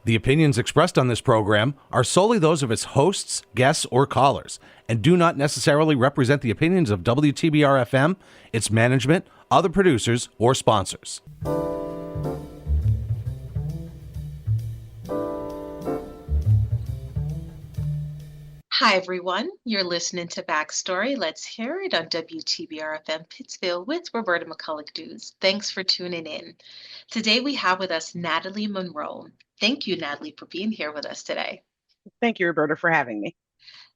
The opinions expressed on this program are solely those of its hosts, guests, or callers, and do not necessarily represent the opinions of WTBR-FM, its management, other producers, or sponsors. Hi, everyone. You're listening to Backstory. Let's hear it on WTBR-FM Pittsfield with Roberta McCulloch-Dews. Thanks for tuning in. Today we have with us Natalie Monroe. Thank you, Natalie, for being here with us today. Thank you, Roberta, for having me.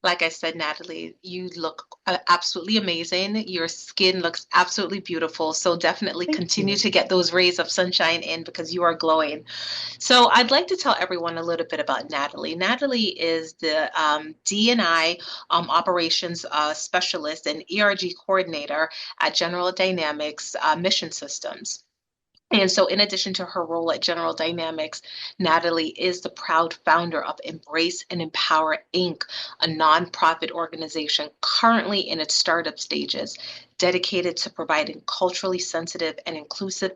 Like I said, Natalie, you look absolutely amazing. Your skin looks absolutely beautiful. So definitely continue to get those rays of sunshine in because you are glowing. So I'd like to tell everyone a little bit about Natalie. Natalie is the D&I operations specialist and ERG coordinator at General Dynamics Mission Systems. And so in addition to her role at General Dynamics, Natalie is the proud founder of Embrace and Empower, Inc., a nonprofit organization currently in its startup stages, dedicated to providing culturally sensitive and inclusive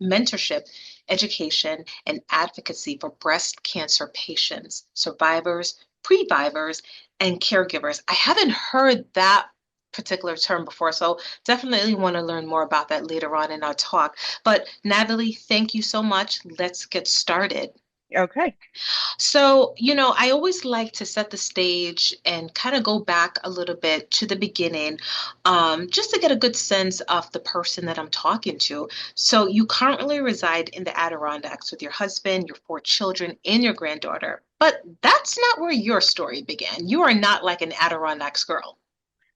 mentorship, education, and advocacy for breast cancer patients, survivors, previvors, and caregivers. I haven't heard that particular term before, so definitely want to learn more about that later on in our talk. But Natalie, thank you so much. Let's get started. Okay. So, I always like to set the stage and kind of go back a little bit to the beginning, just to get a good sense of the person that I'm talking to. So you currently reside in the Adirondacks with your husband, your 4 children, and your granddaughter. But that's not where your story began. You are not like an Adirondacks girl.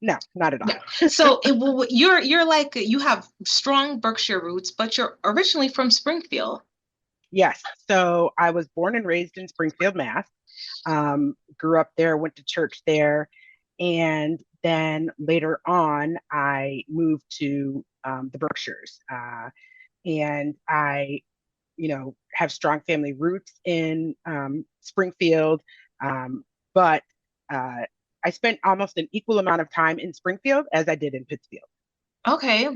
No, not at all. No. So you're like, you have strong Berkshire roots, but you're originally from Springfield. Yes. So I was born and raised in Springfield, Mass. Grew up there, went to church there. And then later on, I moved to the Berkshires. And I, have strong family roots in Springfield. But I spent almost an equal amount of time in Springfield as I did in Pittsfield. Okay.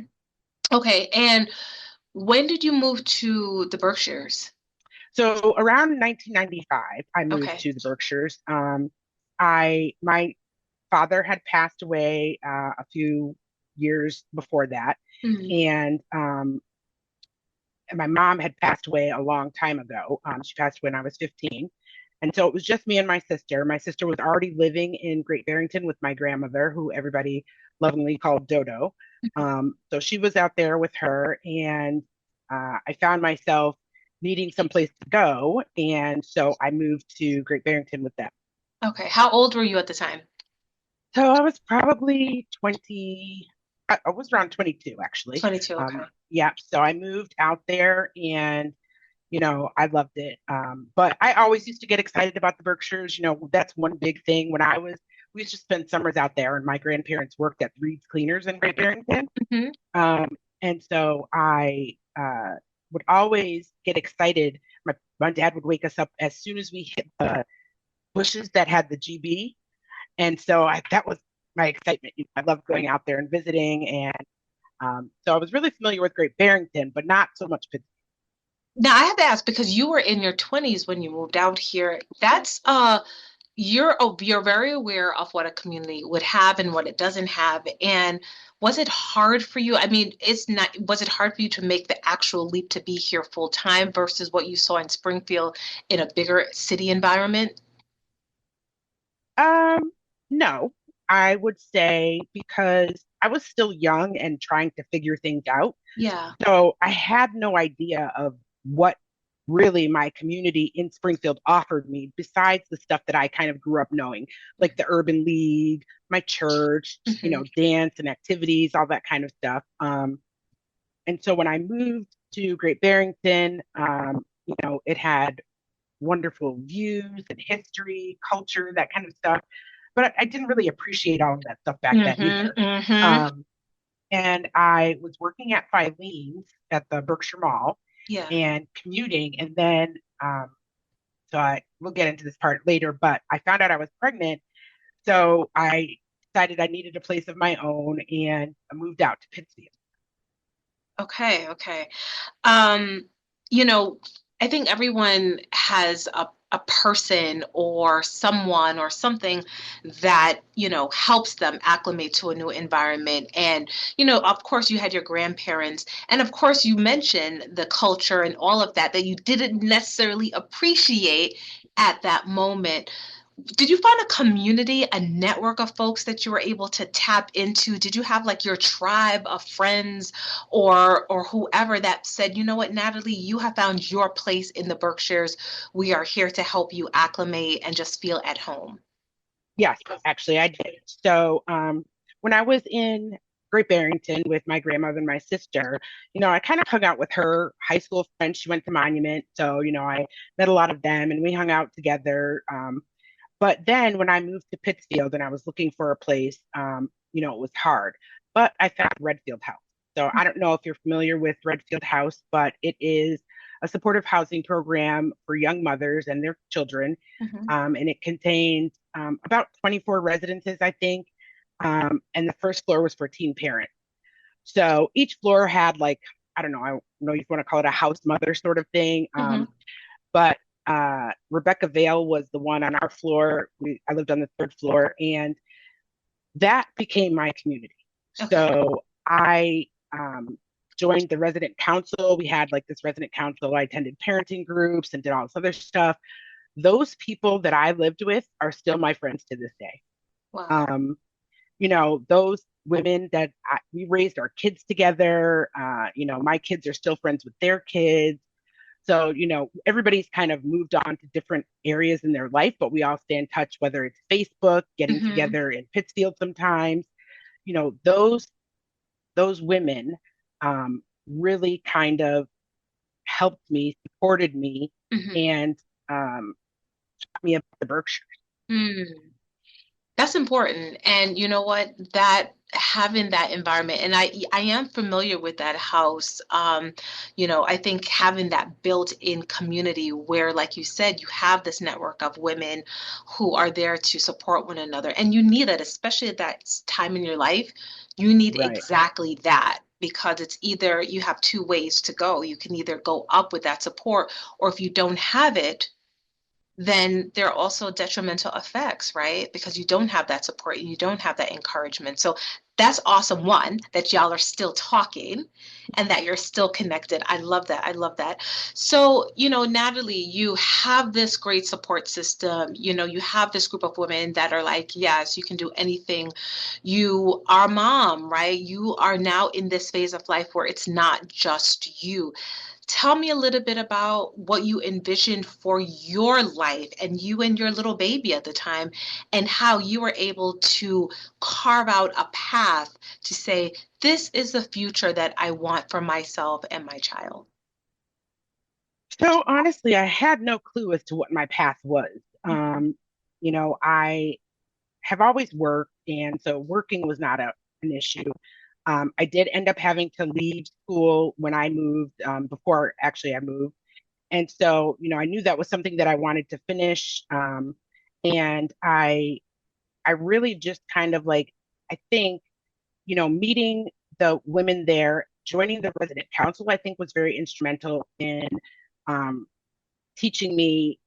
And when did you move to the Berkshires? So around 1995, I moved to the Berkshires. My father had passed away a few years before that, and my mom had passed away a long time ago. She passed when I was 15. And so it was just me and my sister. My sister was already living in Great Barrington with my grandmother, who everybody lovingly called Dodo. So she was out there with her, and I found myself needing someplace to go. And so I moved to Great Barrington with them. Okay. How old were you at the time? So I was probably 20. I was around 22, actually. 22, okay. Yeah. So I moved out there, and I loved it. But I always used to get excited about the Berkshires. That's one big thing. We used to spend summers out there, and my grandparents worked at Reed's Cleaners in Great Barrington. And so I would always get excited. My dad would wake us up as soon as we hit the bushes that had the GB. And so that was my excitement. I loved going out there and visiting. And so I was really familiar with Great Barrington, but not so much Pittsburgh. Now I have to ask, because you were in your 20s when you moved out here. That's you're very aware of what a community would have and what it doesn't have. And was it hard for you? I mean, was it hard for you to make the actual leap to be here full time versus what you saw in Springfield in a bigger city environment? No, I would say because I was still young and trying to figure things out. Yeah. So I had no idea of what really my community in Springfield offered me besides the stuff that I kind of grew up knowing, like the Urban League, my church, dance and activities, all that kind of stuff. And so when I moved to Great Barrington, it had wonderful views and history, culture, that kind of stuff. But I didn't really appreciate all of that stuff back then either. And I was working at Filene's at the Berkshire Mall. Yeah. And commuting. And then, we'll get into this part later, but I found out I was pregnant. So I decided I needed a place of my own, and I moved out to Pittsfield. Okay. I think everyone has a person or someone or something that, helps them acclimate to a new environment. And, of course, you had your grandparents. And of course, you mentioned the culture and all of that you didn't necessarily appreciate at that moment. Did you find a community, a network of folks that you were able to tap into? Did you have like your tribe of friends or whoever that said, you know what, Natalie, you have found your place in the Berkshires. We are here to help you acclimate and just feel at home? Yes, actually, I did. So when I was in Great Barrington with my grandmother and my sister, I kind of hung out with her high school friends. She went to Monument. So, I met a lot of them and we hung out together. But then when I moved to Pittsfield and I was looking for a place, it was hard. But I found Redfield House. So I don't know if you're familiar with Redfield House, but it is a supportive housing program for young mothers and their children. And it contains about 24 residences, I think. And the first floor was for teen parents. So each floor had like, I don't know if you want to call it a house mother sort of thing. But Rebecca Vale was the one on our floor. I lived on the third floor, and that became my community. Okay. So I joined the resident council. We had like this resident council. I attended parenting groups and did all this other stuff. Those people that I lived with are still my friends to this day. Wow. Those women that we raised our kids together. My kids are still friends with their kids. So, everybody's kind of moved on to different areas in their life, but we all stay in touch, whether it's Facebook, getting together in Pittsfield sometimes. Those women really kind of helped me, supported me, and taught me about the Berkshires. That's important. And you know what? That having that environment, and I am familiar with that house. I think having that built-in community where, like you said, you have this network of women who are there to support one another. And you need that, especially at that time in your life. You need exactly that. Because it's either you have two ways to go. You can either go up with that support, or if you don't have it, then there are also detrimental effects, right? Because you don't have that support and you don't have that encouragement. So that's awesome. One, that y'all are still talking and that you're still connected. I love that. I love that. So, Natalie, you have this great support system. You have this group of women that are like, yes, you can do anything. You are mom, right? You are now in this phase of life where it's not just you. Tell me a little bit about what you envisioned for your life and you and your little baby at the time, and how you were able to carve out a path to say, this is the future that I want for myself and my child. So honestly, I had no clue as to what my path was. I have always worked, and so working was not an issue. I did end up having to leave school when I moved, before actually I moved. And so, I knew that was something that I wanted to finish. And I really just kind of like, I think, meeting the women there, joining the resident council, I think was very instrumental in teaching me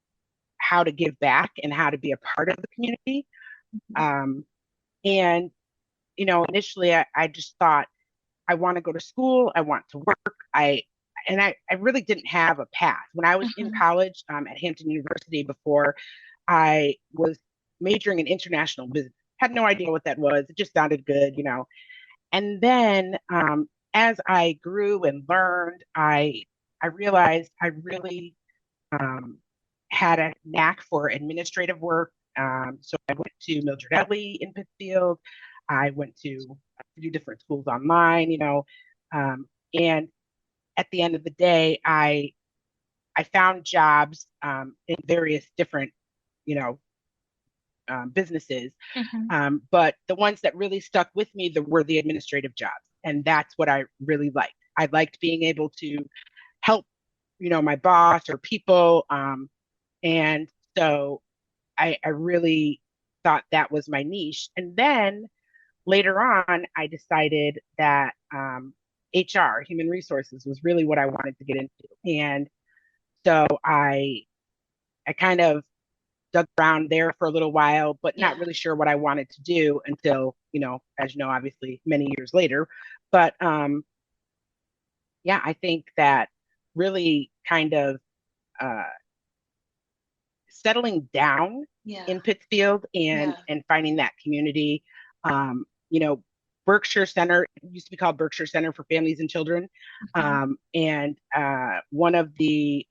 how to give back and how to be a part of the community. And initially I just thought, I want to go to school, I want to work. I really didn't have a path. When I was in college at Hampton University before, I was majoring in international business. Had no idea what that was. It just sounded good, And then as I grew and learned, I realized I really had a knack for administrative work. So I went to Mildred Ely in Pittsfield. I went to a few different schools online, and at the end of the day, I found jobs in various different, businesses. But the ones that really stuck with me were the administrative jobs, and that's what I really liked. I liked being able to help, my boss or people, and so I really thought that was my niche. And then later on, I decided that HR, human resources, was really what I wanted to get into. And so I I kind of dug around there for a little while, but not Yeah. really sure what I wanted to do until, as you know, obviously many years later. But yeah, I think that really kind of uh, settling down Yeah. in Pittsfield Yeah. and finding that community. Um, you know, Berkshire Center, it used to be called Berkshire Center for Families and Children. Mhm. And one of the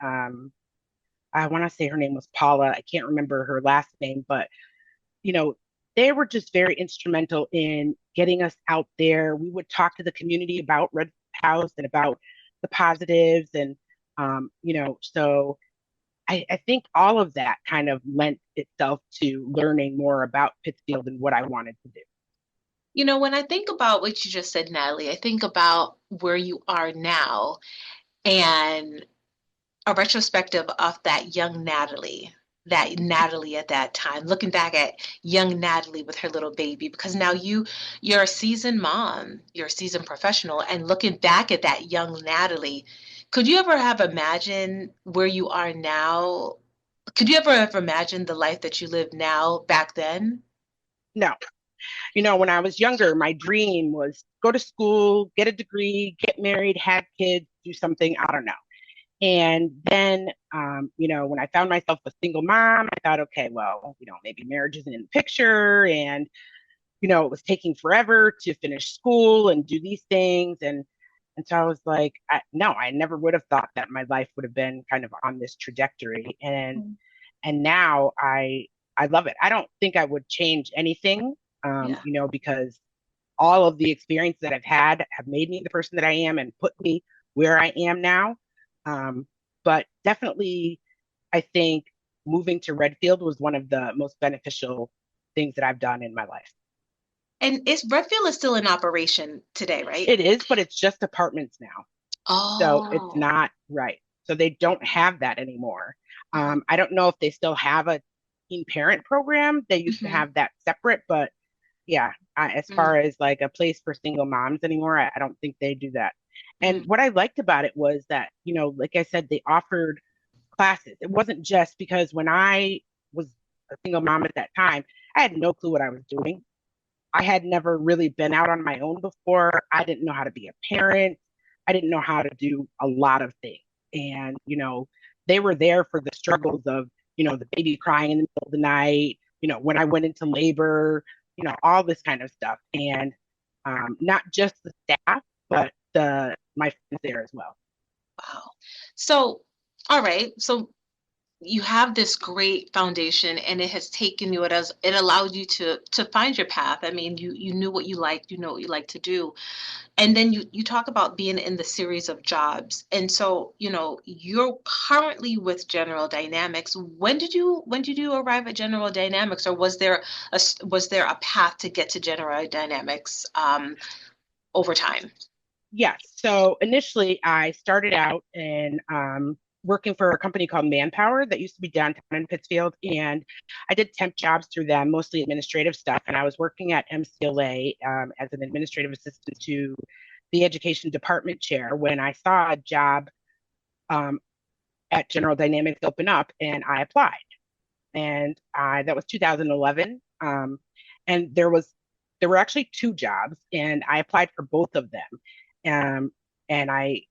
I want to say her name was Paula. I can't remember her last name, but you know, they were just very instrumental in getting us out there. We would talk to the community about Red House and about the positives, and so I think all of that kind of lent itself to learning more about Pittsfield and what I wanted to do. When I think about what you just said, Natalie, I think about where you are now and a retrospective of that Natalie at that time, looking back at young Natalie with her little baby, because now you're a seasoned mom, you're a seasoned professional, and looking back at that young Natalie, could you ever have imagined where you are now? Could you ever have imagined the life that you live now back then? No, when I was younger, my dream was go to school, get a degree, get married, have kids, do something, I don't know. And then, when I found myself a single mom, I thought, okay, well, maybe marriage isn't in the picture. And, it was taking forever to finish school and do these things. And so I was like, no, I never would have thought that my life would have been kind of on this trajectory. And now I love it. I don't think I would change anything, Yeah. because all of the experience that I've had have made me the person that I am and put me where I am now. But definitely, I think moving to Redfield was one of the most beneficial things that I've done in my life. And Redfield is still in operation today, right? It is, but it's just apartments now. So it's Oh. not right. So they don't have that anymore. I don't know if they still have a teen parent program. They used to Mhm. have that separate, but yeah, as Mm, far as like a place for single moms anymore, I don't think they do that. And mm. what I liked about it was that, like I said, they offered classes. It wasn't just because when I was a single mom at that time, I had no clue what I was doing. I had never really been out on my own before. I didn't know how to be a parent. I didn't know how to do a lot of things. And, they were there for the struggles of, the baby crying in the middle of the night, when I went into labor, all this kind of stuff. And not just the staff, but my friends there as well. Wow. So, all right. So you have this great foundation and it has taken you, it allowed you to find your path. I mean, you knew what you liked, you know what you like to do. And then you talk about being in the series of jobs. And so, you're currently with General Dynamics. When did you arrive at General Dynamics, or was there a path to get to General Dynamics over time? Yes. So initially, I started out in working for a company called Manpower that used to be downtown in Pittsfield. And I did temp jobs through them, mostly administrative stuff. And I was working at MCLA as an administrative assistant to the education department chair when I saw a job um, at General Dynamics open up and I applied. And that was 2011. And there were actually two jobs, and I applied for both of them. Um, and I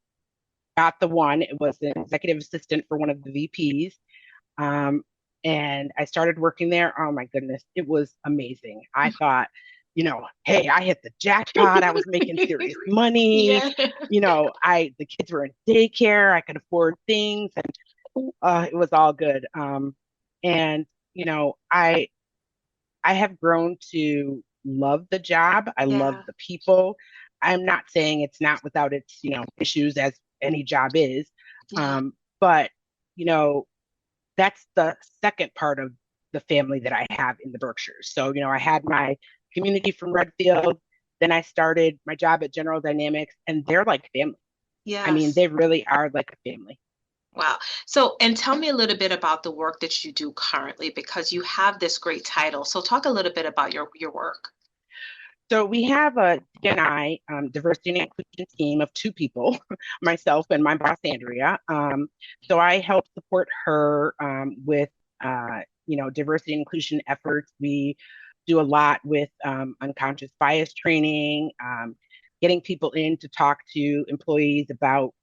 got the one. It was an executive assistant for one of the VPs. Um, and I started working there. Oh my goodness, it was amazing. I thought, hey, I hit the jackpot. I was making serious money. Yeah. The kids were in daycare. I could afford things, and it was all good. And I have grown to love the job. I love Yeah. the people. I'm not saying it's not without its, issues as any job is. Yeah. But, you know, that's the second part of the family that I have in the Berkshires. So, I had my community from Redfield. Then I started my job at General Dynamics, and they're like family. I mean, Yes. they really are like a family. Wow. So, and tell me a little bit about the work that you do currently, because you have this great title. So talk a little bit about your work. So we have a D&I, diversity and inclusion team of two people, myself and my boss, Andrea. So I help support her with, diversity and inclusion efforts. We do a lot with unconscious bias training, getting people in to talk to employees about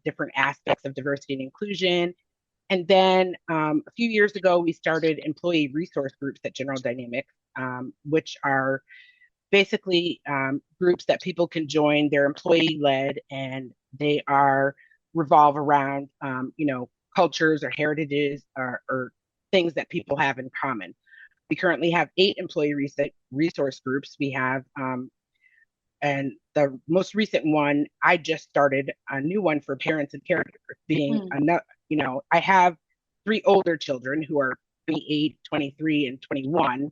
different aspects of diversity and inclusion. And then a few years ago, we started employee resource groups at General Dynamics, which are basically groups that people can join. They're employee led, and they are revolve around cultures or heritages, or things that people have in common. We currently have 8 employee resource groups. We have and the most recent one, I just started a new one for parents and caregivers, being another, I have 3 older children who are 28, 23, and 21.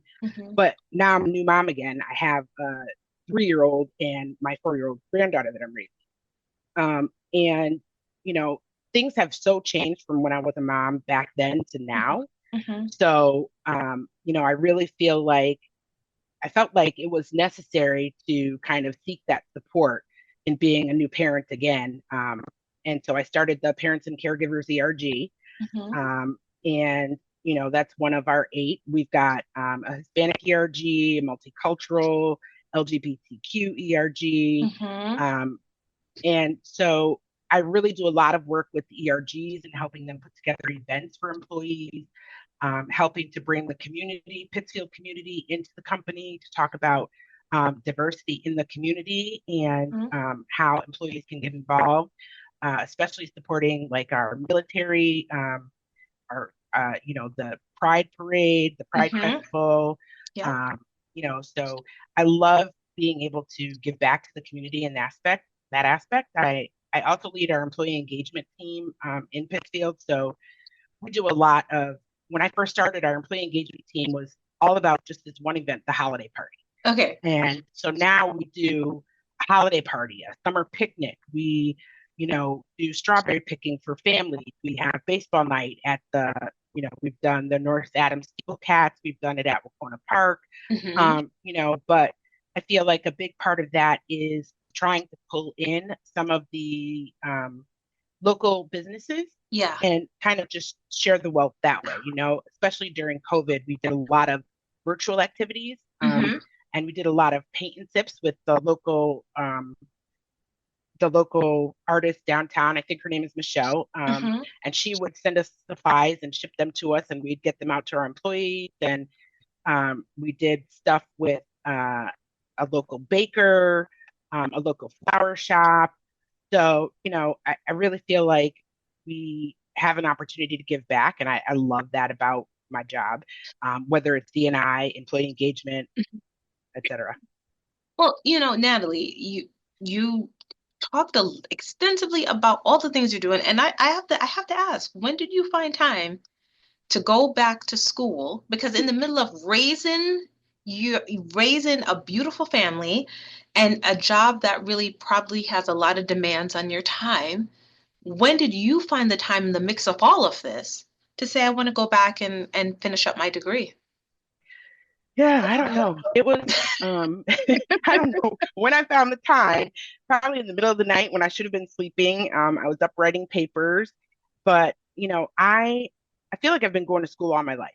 But now I'm a new mom again. I have a 3-year-old and my 4-year-old granddaughter that I'm raising. And, things have so changed from when I was a mom back then to now. So, I really I felt like it was necessary to kind of seek that support in being a new parent again. And so I started the Parents and Caregivers ERG. And, that's one of our 8. We've got a Hispanic ERG, a multicultural, LGBTQ ERG. And so I really do a lot of work with the ERGs and helping them put together events for employees, helping to bring the community, Pittsfield community, into the company to talk about diversity in the community and how employees can get involved, especially supporting like our military, the Pride Parade, the Pride Festival. So I love being able to give back to the community in that aspect. I also lead our employee engagement team in Pittsfield. So we do a lot of, when I first started, our employee engagement team was all about just this one event, the holiday party. Okay. And so now we do a holiday party, a summer picnic. We, do strawberry picking for families. We have baseball night at we've done the North Adams Steeplecats. We've done it at Wacona Park. But I feel like a big part of that is trying to pull in some of the local businesses. Yeah. And kind of just share the wealth that way, especially during COVID. We did a lot of virtual activities, and we did a lot of paint and sips with the local artist downtown. I think her name is Michelle. And she would send us supplies and ship them to us, and we'd get them out to our employees. And we did stuff with a local baker, a local flower shop. So, I really feel like we have an opportunity to give back. And I love that about my job, whether it's D&I, employee engagement, et cetera. Well, Natalie, you talked extensively about all the things you're doing. And I have to ask, when did you find time to go back to school? Because in the middle of raising a beautiful family and a job that really probably has a lot of demands on your time, when did you find the time in the mix of all of this to say, I want to go back and finish up my degree? Yeah, I don't know. It was, I don't know when I found the time, probably in the middle of the night when I should have been sleeping. I was up writing papers, but, I feel like I've been going to school all my life,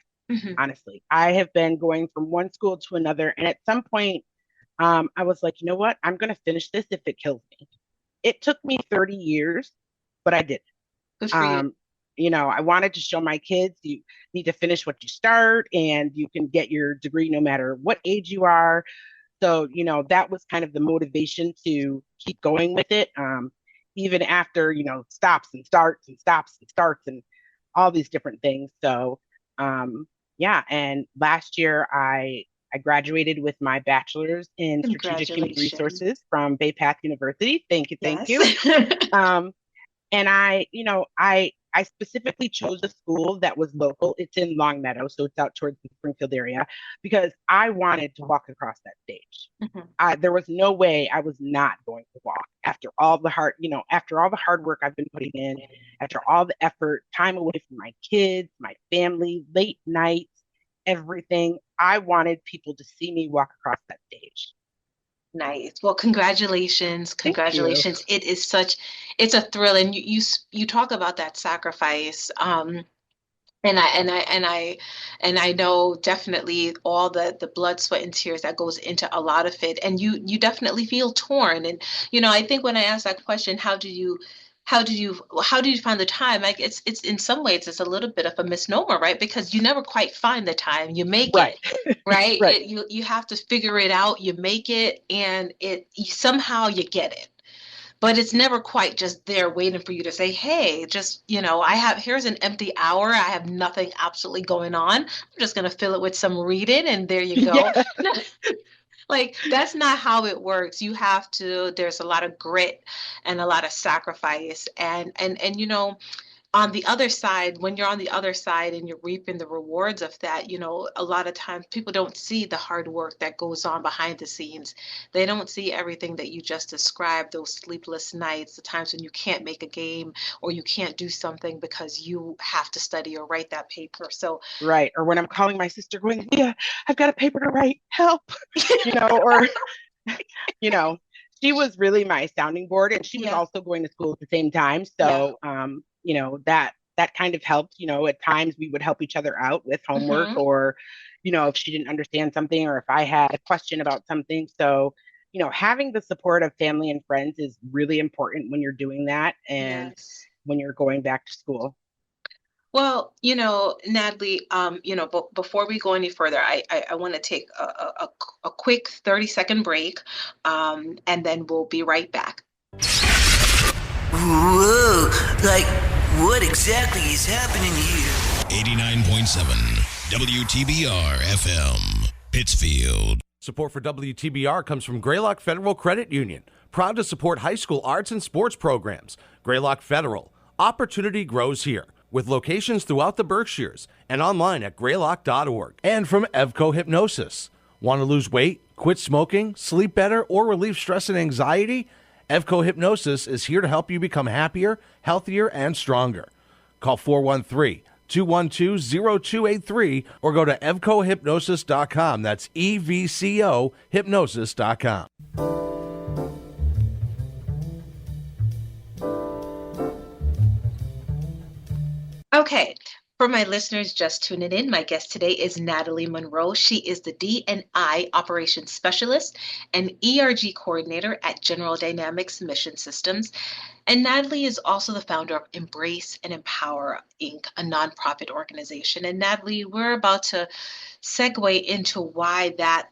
honestly. I have been going from one school to another. And at some point, I was like, you know what? I'm going to finish this if it kills me. It took me 30 years, but I did. Good for you. I wanted to show my kids you need to finish what you start, and you can get your degree no matter what age you are. So, that was kind of the motivation to keep going with it. Even after, stops and starts and stops and starts and all these different things. So, and last year I graduated with my bachelor's in strategic human resources from Bay Path University. Thank you. And I specifically chose a school that was local. It's in Long Meadow, so it's out towards the Springfield area, because I wanted to walk across that stage. There was no way I was not going to walk after all the hard work I've been putting in, after all the effort, time away from my kids, my family, late nights, everything. I wanted people to see me walk across that stage. Nice. Well, congratulations. Thank you. Congratulations. It's a thrill. And you talk about that sacrifice. And I know definitely all the blood, sweat, and tears that goes into a lot of it. And you definitely feel torn. And, I think when I asked that question, how did you find the time? Like it's in some ways it's a little bit of a misnomer, right? Because you never quite find the time. You make Right. it, right? Right. You have to figure it out. You make it, and somehow you get it. But it's never quite just there waiting for you to say, hey, just, here's an empty hour. I have nothing absolutely going on. I'm just going to fill it with some reading, and there you go. Yeah. Like, that's not how it works. There's a lot of grit and a lot of sacrifice. And on the other side, when you're on the other side and you're reaping the rewards of that, a lot of times people don't see the hard work that goes on behind the scenes. They don't see everything that you just described, those sleepless nights, the times when you can't make a game or you can't do something because you have to study or write that paper. So, Right. Or when I'm calling my sister going, yeah, I've got a paper to write, help, or, you know, she was really my sounding board, and she was yeah, also going to school at the same time. yeah. So, that kind of helped, at times we would help each other out with homework, Hmm. or, if she didn't understand something, or if I had a question about something. So, having the support of family and friends is really important when you're doing that and Yes. when you're going back to school. Well, Natalie, before we go any further, I want to take a quick 30-second break, and then we'll be right back. Whoa, like, what exactly is happening here? 89.7 WTBR-FM, Pittsfield. Support for WTBR comes from Greylock Federal Credit Union, proud to support high school arts and sports programs. Greylock Federal, opportunity grows here, with locations throughout the Berkshires and online at greylock.org. And from Evco Hypnosis. Want to lose weight, quit smoking, sleep better, or relieve stress and anxiety? Evco Hypnosis is here to help you become happier, healthier, and stronger. Call 413-212-0283 or go to evcohypnosis.com. That's EVCO hypnosis.com. Okay. For my listeners just tuning in, my guest today is Natalie Monroe. She is the D&I Operations Specialist and ERG Coordinator at General Dynamics Mission Systems. And Natalie is also the founder of Embrace and Empower, Inc., a nonprofit organization. And Natalie, we're about to segue into why that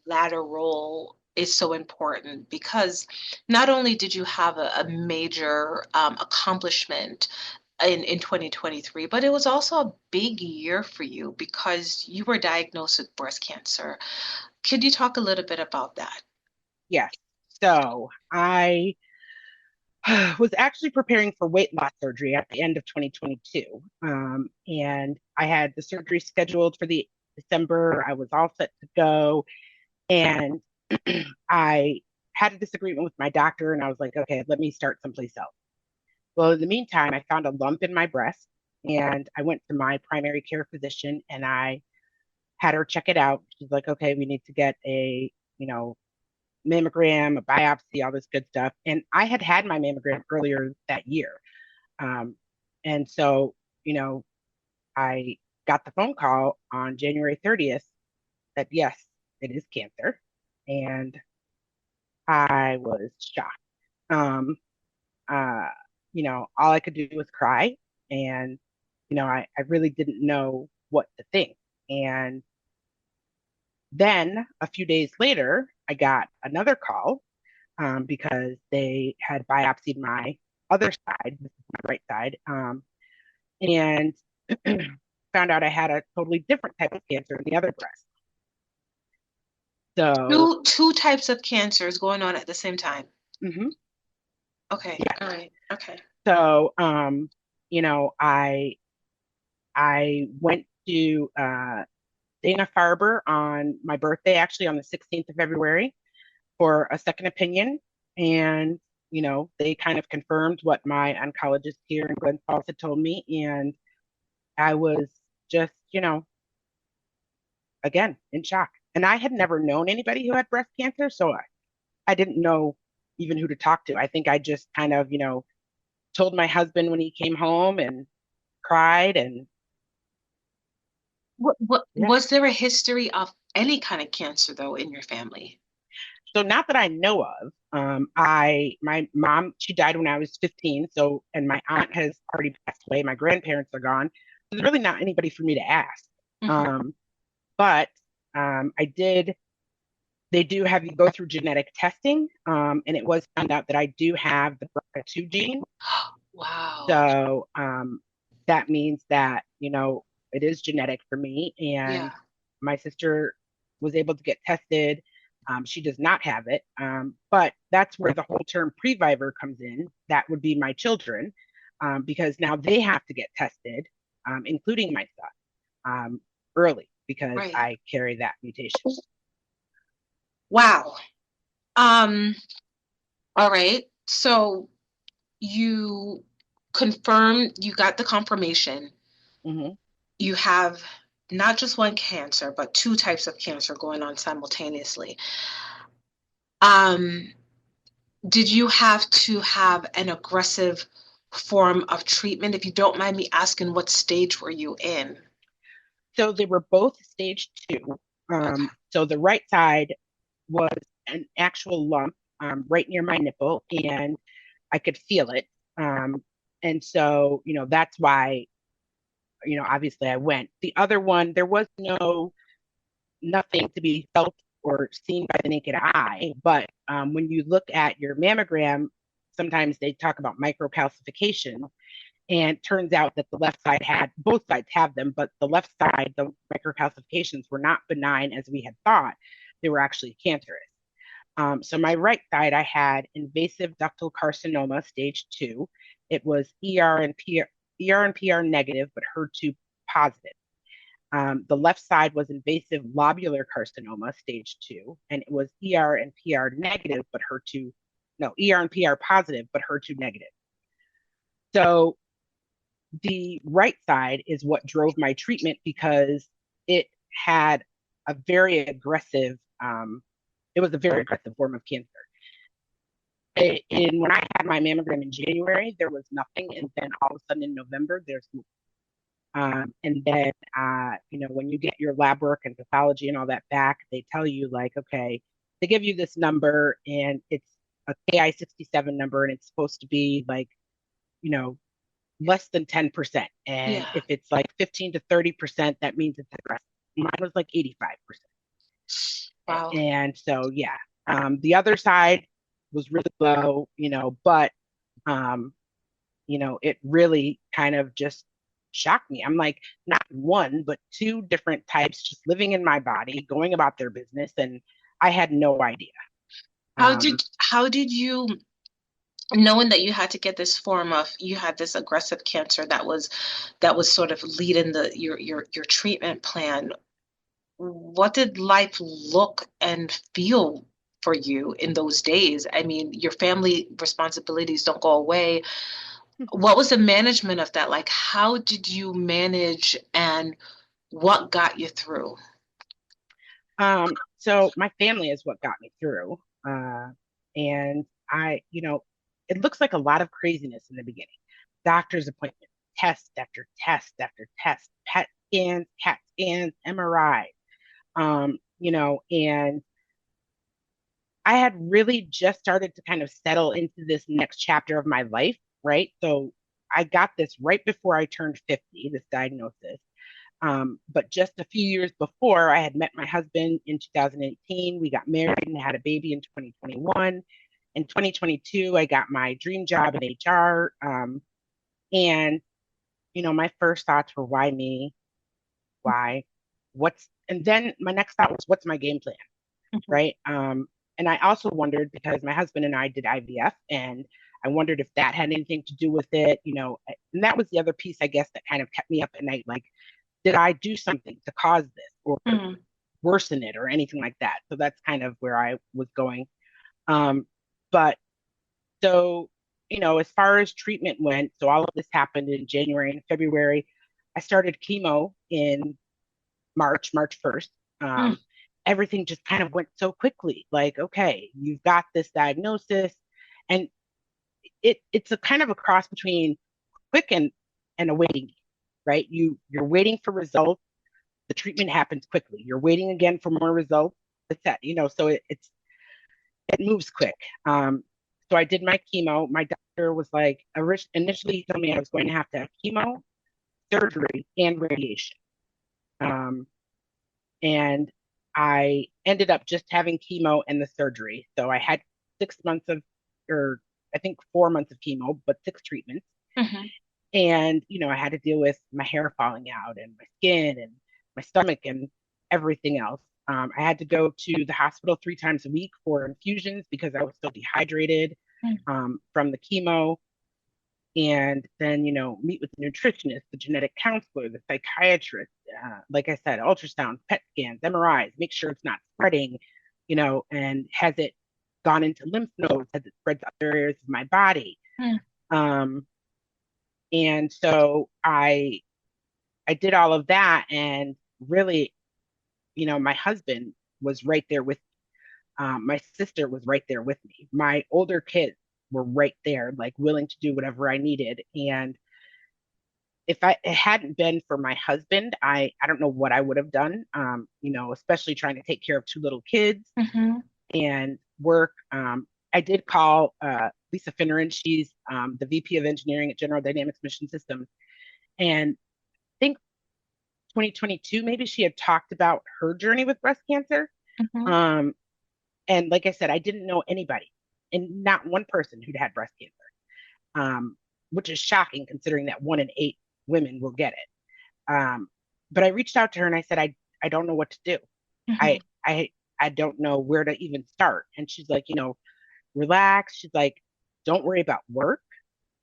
latter role is so important, because not only did you have a major accomplishment in 2023, but it was also a big year for you because you were diagnosed with breast cancer. Could you talk a little bit about that? Yes. So I was actually preparing for weight loss surgery at the end of 2022. And I had the surgery scheduled for the December. I was all set to go. And I had a disagreement with my doctor, and I was like, okay, let me start someplace else. Well, in the meantime, I found a lump in my breast, and I went to my primary care physician and I had her check it out. She's like, okay, we need to get a, mammogram, a biopsy, all this good stuff. And I had had my mammogram earlier that year. And so, I got the phone call on January 30th that yes, it is cancer. And I was shocked. Um, all I could do was cry. And, I really didn't know what to think. And then a few days later, I got another call because they had biopsied my other side, this is my right side, and found out I had a totally different type of cancer in the other breast. So, Two types of cancers going on at the same time. mhm, Okay. yeah. All right. Okay. So, I went to Dana-Farber on my birthday, actually on the 16th of February, for a second opinion. And, they kind of confirmed what my oncologist here in Glens Falls had told me. And I was just, again, in shock. And I had never known anybody who had breast cancer. So I didn't know even who to talk to. I think I just kind of, told my husband when he came home and cried and What yeah. was there a history of any kind of cancer though in your family? So not that I know of. My mom, she died when I was 15. So, and my aunt has already passed away. My grandparents are gone. So there's really not anybody for me to ask. Mhm. But I did, they do have you go through genetic testing. And it was found out that I do have the BRCA2 gene. Wow. So that means that, it is genetic for me. And Yeah. my sister was able to get tested. She does not have it. But that's where the whole term previvor comes in. That would be my children, because now they have to get tested, including my son, early because Right. I carry that mutation. Wow. All right. So you you got the confirmation. Hmm. You have not just one cancer, but two types of cancer going on simultaneously. Um, did you have to have an aggressive form of treatment? If you don't mind me asking, what stage were you in? So they were both stage 2. Okay. So the right side was an actual lump right near my nipple, and I could feel it. And so, that's why, obviously I went. The other one, there was nothing to be felt or seen by the naked eye. But when you look at your mammogram, sometimes they talk about microcalcification. And it turns out that the left side both sides have them, but the left side, the microcalcifications were not benign as we had thought. They were actually cancerous. So my right side, I had invasive ductal carcinoma, stage 2. It was ER and PR negative, but HER2 positive. The left side was invasive lobular carcinoma, stage 2, and it was ER and PR negative, but HER2, no, ER and PR positive, but HER2 negative. So the right side is what drove my treatment because it had a very aggressive, it was a very aggressive form of cancer. And when I had my mammogram in January, there was nothing. And then all of a sudden in November, there's and then, when you get your lab work and pathology and all that back, they tell you, like, okay, they give you this number and it's a Ki-67 number and it's supposed to be like, less than 10%. And Yeah. if it's like 15 to 30%, that means it's aggressive. Mine was like 85%. Wow. And so, yeah, the other side was really low, but, it really kind of just shocked me. I'm like, not one, but two different types just living in my body, going about their business. And I had no idea. How did you, knowing that you had to get this you had this aggressive cancer that was sort of leading your treatment plan, what did life look and feel for you in those days? I mean, your family responsibilities don't go away. What was the management of that like? How did you manage, and what got you through? So my family is what got me through. And it looks like a lot of craziness in the beginning. Doctor's appointment, test after test after test, PET scans, CAT scans, MRI. And I had really just started to kind of settle into this next chapter of my life, right? So I got this right before I turned 50, this diagnosis. But just a few years before, I had met my husband in 2018. We got married and had a baby in 2021. In 2022, I got my dream job in HR. And, my first thoughts were, why me? Why? And then my next thought was, what's my game plan? Right. And I also wondered because my husband and I did IVF, and I wondered if that had anything to do with it, and that was the other piece, I guess, that kind of kept me up at night. Like, did I do something to cause this or worsen it or anything like that? So that's kind of where I was going. But so, as far as treatment went, so all of this happened in January and February. I started chemo in March 1st. everything just kind of went so quickly. Like, okay, you've got this diagnosis, and it's a kind of a cross between quick and a waiting, right? You're waiting for results. The treatment happens quickly. You're waiting again for more results. It's that, so it moves quick. So I did my chemo. My doctor was like, initially he told me I was going to have chemo, surgery, and radiation. And I ended up just having chemo and the surgery. So I had 6 months or I think 4 months of chemo, but 6 treatments. Mm-hmm. And, I had to deal with my hair falling out and my skin and my stomach and everything else. I had to go to the hospital 3 times a week for infusions because I was so dehydrated from the chemo. And then, meet with the nutritionist, the genetic counselor, the psychiatrist, like I said, ultrasound, PET scans, MRIs, make sure it's not spreading, and has it gone into lymph nodes? Has it spread to other areas of my body? And so I did all of that, and really, my husband was right there with my sister was right there with me. My older kids were right there, like willing to do whatever I needed. And if it hadn't been for my husband, I don't know what I would have done. Especially trying to take care of 2 little kids and work. I did call Lisa Finneran. She's the VP of Engineering at General Dynamics Mission Systems, and I think 2022 maybe she had talked about her journey with breast cancer. And like I said, I didn't know anybody, and not one person who'd had breast cancer, which is shocking considering that 1 in 8 women will get it. But I reached out to her and I said, I don't know what to do. I don't know where to even start. And she's like, relax. She's like, don't worry about work.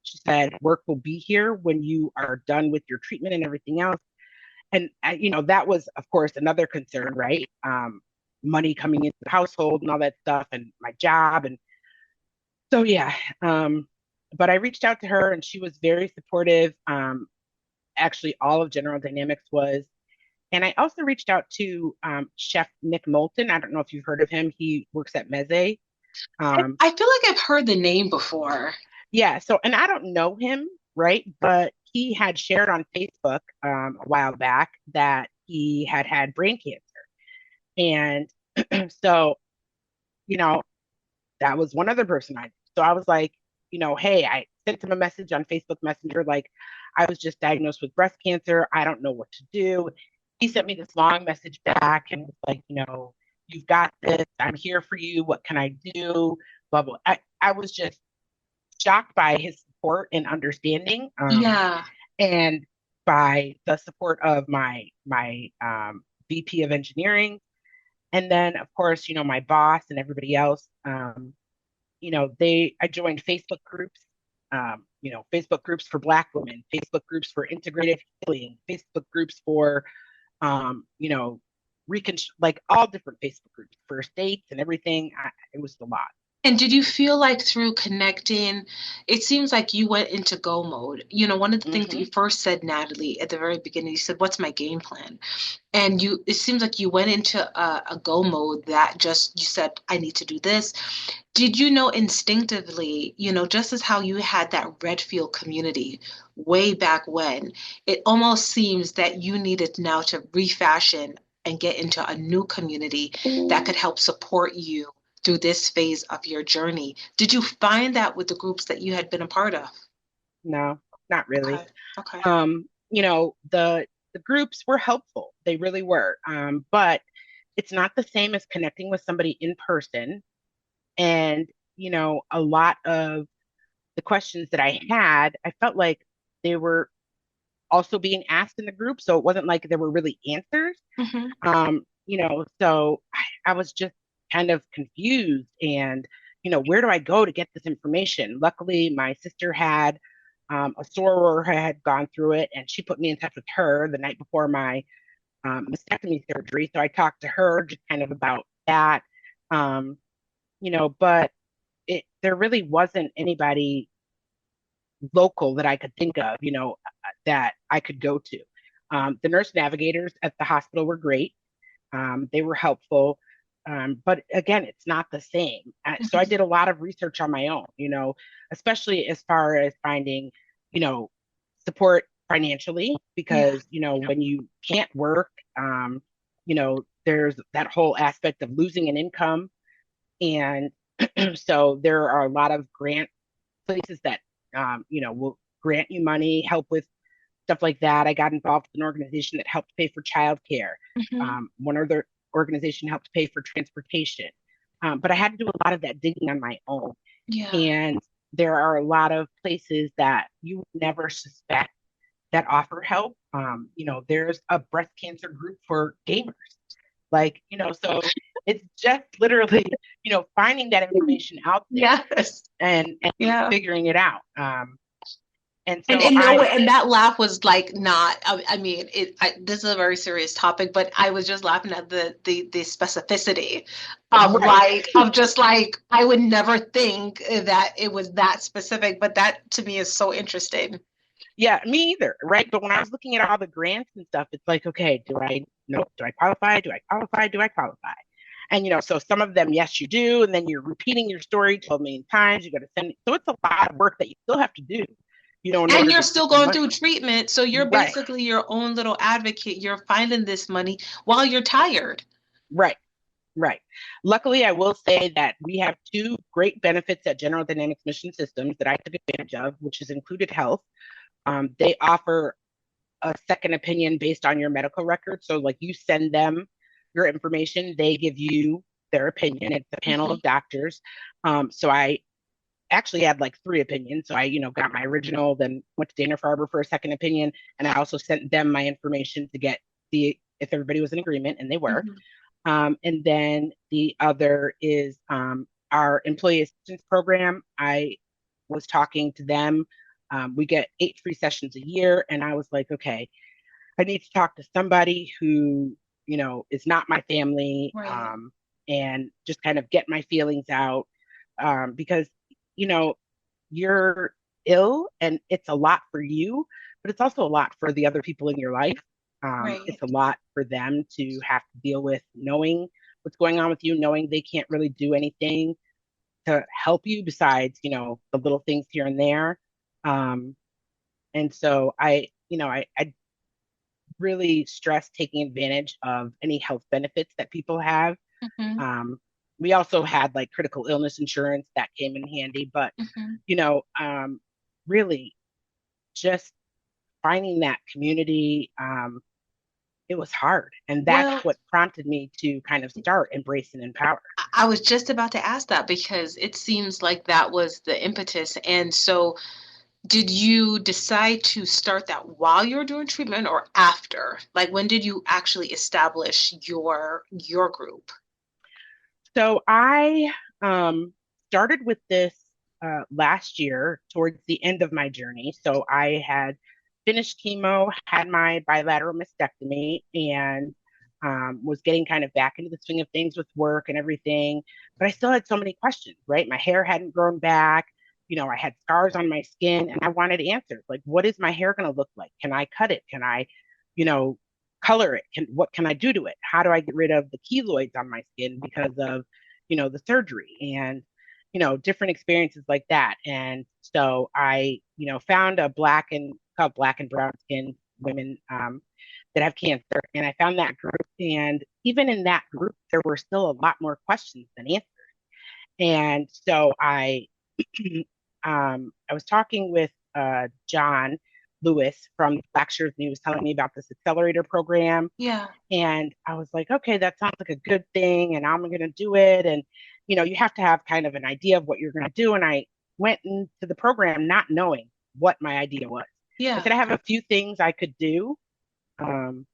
She said, work will be here when you are done with your treatment and everything else. And, that was, of course, another concern, right? Money coming into the household and all that stuff, and my job. And so, yeah. But I reached out to her and she was very supportive. Actually, all of General Dynamics was. And I also reached out to Chef Nick Moulton. I don't know if you've heard of him. He works at Meze. I feel like I've heard the name before. Yeah. So, and I don't know him, right? But he had shared on Facebook a while back that he had brain cancer. And so, that was one other person I knew. So I was like, hey, I sent him a message on Facebook Messenger, like, I was just diagnosed with breast cancer. I don't know what to do. He sent me this long message back and was like, you've got this. I'm here for you. What can I do? Blah, blah. I was just shocked by his support and understanding. And by the support of my VP of engineering. And then, of course, my boss and everybody else, I joined Facebook groups, Facebook groups for Black women, Facebook groups for integrative healing, Facebook groups for, like all different Facebook groups for states and everything. It was a lot. And did you feel like through connecting, it seems like you went into go mode? One of the things that you first said, Natalie, at the very beginning, you said, what's my game plan? And it seems like you went into a go mode that you said, I need to do this. Did you know instinctively, just as how you had that Redfield community way back when, it almost seems that you needed now to refashion and get into a new community that could help support you through this phase of your journey. Did you find that with the groups that you had been a part of? No, not really. Okay. The groups were helpful. They really were. But it's not the same as connecting with somebody in person. And, a lot of the questions that I had, I felt like they were also being asked in the group. So it wasn't like there were really answers. So I was just kind of confused and, where do I go to get this information? Luckily, my sister had a soror who had gone through it, and she put me in touch with her the night before my mastectomy surgery. So I talked to her just kind of about that, but there really wasn't anybody local that I could think of, that I could go to. The nurse navigators at the hospital were great. They were helpful. But again, it's not the same. So I did a lot of research on my own, especially as far as finding, you know, support financially, because, when you can't work, there's that whole aspect of losing an income. And so there are a lot of grant places that, will grant you money, help with stuff like that. I got involved with an organization that helped pay for childcare. One other organization helped pay for transportation. But I had to do a lot of that digging on my own. Yeah. And there are a lot of places that you would never suspect that offer help. There's a breast cancer group for gamers. So it's just literally, finding that information out there Yes. and Yeah. figuring it out. And so and that laugh was like not. I mean, this is a very serious topic, but I was just laughing at the specificity of just like I would never think that it was that specific, but that to me is so interesting. Yeah, me either, right? But when I was looking at all the grants and stuff, it's like, okay, do I qualify? Do I qualify? Do I qualify? And so some of them, yes, you do, and then you're repeating your story 12 million times. You got to send it. So it's a lot of work that you still have to do. And you're still going through treatment. So you're basically your own little advocate. You're finding this money while you're tired. Right. Luckily, I will say that we have two great benefits at General Dynamics Mission Systems that I took advantage of, which is included health. They offer a second opinion based on your medical record. So like you send them your information, they give you their opinion. It's a panel of doctors. So I actually had like 3 opinions. So I, got my original, then went to Dana-Farber for a second opinion. And I also sent them my information to get if everybody was in agreement, and they were. And then the other is our employee assistance program. I was talking to them. We get 8 free sessions a year. And I was like, okay, I need to talk to somebody who, is not my family, and just kind of get my feelings out, because you're ill and it's a lot for you, but it's also a lot for the other people in your life. It's a lot for them to have to deal with knowing what's going on with you, knowing they can't really do anything to help you besides, the little things here and there. And so I really stress taking advantage of any health benefits that people have. We also had like critical illness insurance that came in handy, but really just finding that community, it was hard. And that's what prompted me to kind of start Embrace and Empower. I was just about to ask that because it seems like that was the impetus. And so did you decide to start that while you were doing treatment or after? Like when did you actually establish your group? So I started with this last year towards the end of my journey. So I had finished chemo, had my bilateral mastectomy, and was getting kind of back into the swing of things with work and everything. But I still had so many questions, right? My hair hadn't grown back. I had scars on my skin, and I wanted answers. Like, what is my hair going to look like? Can I cut it? Can I, color it? What can I do to it? How do I get rid of the keloids on my skin because of, the surgery and, different experiences like that. And so I, found called black and brown skinned women that have cancer. And I found that group. And even in that group, there were still a lot more questions than answers. And so I was talking with John Lewis from Black Shirts, and he was telling me about this accelerator program. Yeah. And I was like, okay, that sounds like a good thing, and I'm going to do it. And, you have to have kind of an idea of what you're going to do. And I went into the program not knowing what my idea was. Yeah. I said, I have a few things I could do. And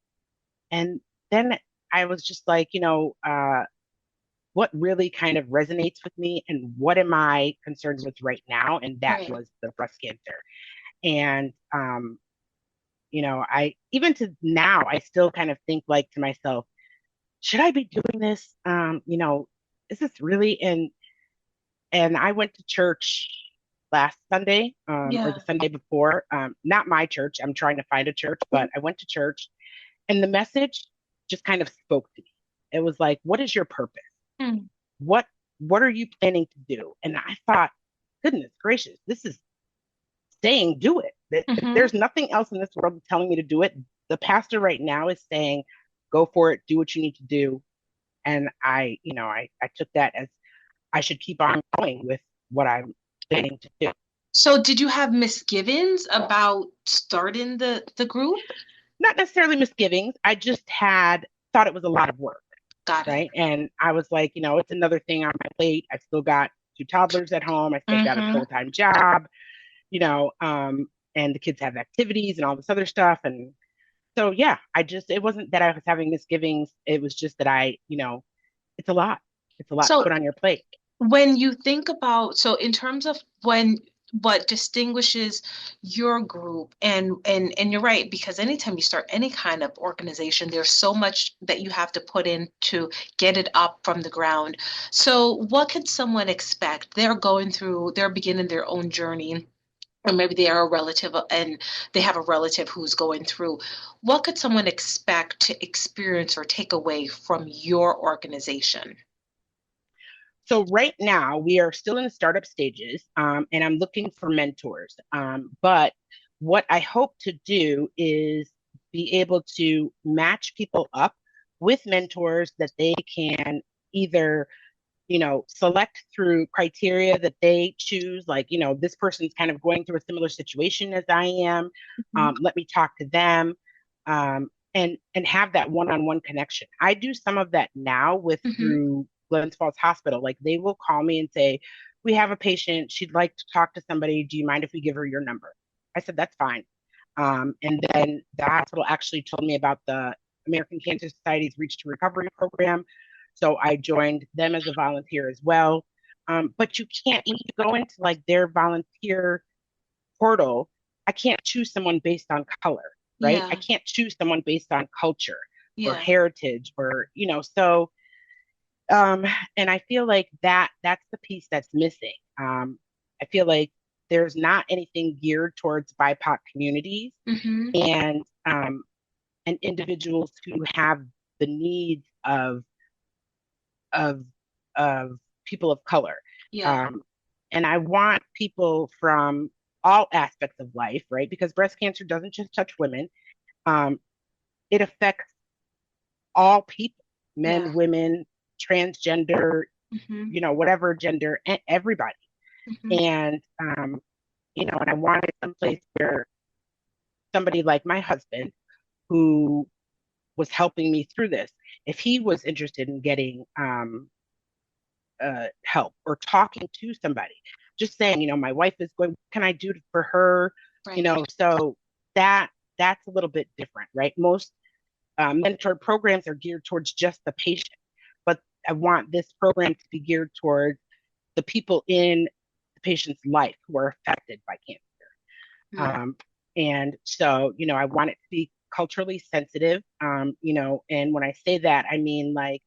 then I was just like, what really kind of resonates with me and what am I concerned with right now? And that was the breast cancer. And, I, even to now, I still kind of think like to myself, should I be doing this? Is this really? And I went to church last Sunday, or the Sunday before, not my church. I'm trying to find a church, but I went to church and the message just kind of spoke to me. It was like, what is your purpose? Mm. What are you planning to do? And I thought, goodness gracious, this is saying do it. There's nothing else in this world telling me to do it. The pastor right now is saying, go for it, do what you need to do. And I took that as I should keep on going with what I'm planning to do. So did you have misgivings about starting the group? Not necessarily misgivings. I just thought it was a lot of work. Got it. Right. And I was like, it's another thing on my plate. I still got 2 toddlers at home. I still got a full-time job, and the kids have activities and all this other stuff. And so, yeah, it wasn't that I was having misgivings. It was just that it's a lot. It's a lot to put on your plate. When you think about, so in terms of what distinguishes your group, and you're right, because anytime you start any kind of organization, there's so much that you have to put in to get it up from the ground. So what can someone expect? They're beginning their own journey, or maybe they are a relative and they have a relative who's going through. What could someone expect to experience or take away from your organization? So right now we are still in the startup stages, and I'm looking for mentors. But what I hope to do is be able to match people up with mentors that they can either, select through criteria that they choose. Like, this person's kind of going through a similar situation as I am. Let me talk to them, and have that one-on-one connection. I do some of that now through Glens Falls Hospital. Like, they will call me and say, we have a patient, she'd like to talk to somebody. Do you mind if we give her your number? I said, that's fine. And then the hospital actually told me about the American Cancer Society's Reach to Recovery program. So I joined them as a volunteer as well. But you can't, when you go into like their volunteer portal, I can't choose someone based on color, right? Yeah. I can't choose someone based on culture Yeah. or heritage or, so and I feel like that's the piece that's missing. I feel like there's not anything geared towards BIPOC communities and individuals who have the needs of people of color. Yeah. And I want people from all aspects of life, right? Because breast cancer doesn't just touch women. It affects all people, men, women, transgender, whatever gender, and everybody. And, and I wanted someplace where somebody like my husband, who was helping me through this, if he was interested in getting help or talking to somebody, just saying, my wife is going, what can I do for her? Right. So that's a little bit different, right? Most mentor programs are geared towards just the patient. I want this program to be geared towards the people in the patient's life who are affected by cancer. And so, I want it to be culturally sensitive, and when I say that, I mean, like,